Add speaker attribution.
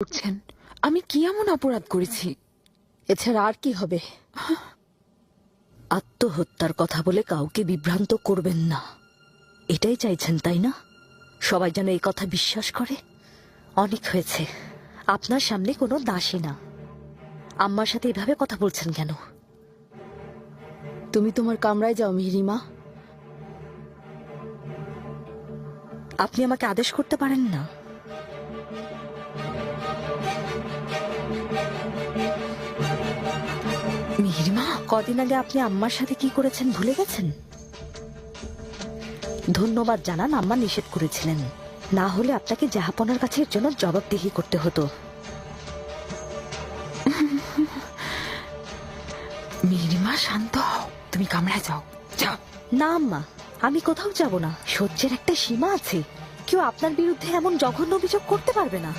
Speaker 1: করছেন? আমি কি এমন অপরাধ করেছি?
Speaker 2: এছাড়া আর কি হবে? আত্মহত্যার কথা বলে কাউকে বিভ্রান্ত করবেন না, এটাই চাইছেন তাই না? সবাই যেন এই কথা বিশ্বাস করে। অনেক হয়েছে, আপনার সামনে কোনো দাসী না। আম্মার সাথে এভাবে কথা বলছেন কেন? তুমি তোমার কামরায় যাও মিহিরিমা। আপনি আমাকে আদেশ করতে পারেন না? মিহিরিমা, কদিন আগে আপনি আম্মার সাথে কি করেছেন ভুলে গেছেন? ধন্যবাদ জানান, আম্মা নিষেধ করেছিলেন, না হলে আপনাকে জাহাপনার কাছে এর জন্য জবাবদিহি করতে হতো।
Speaker 1: মিহিরিমা, শান্ত হও, তুমি কামরায় যাও, যাও।
Speaker 2: না আম্মা, আমি কোথাও যাব না। সহ্যের একটা সীমা আছে। কেউ আপনার বিরুদ্ধে এমন জঘন্য অভিযোগ করতে পারবে না।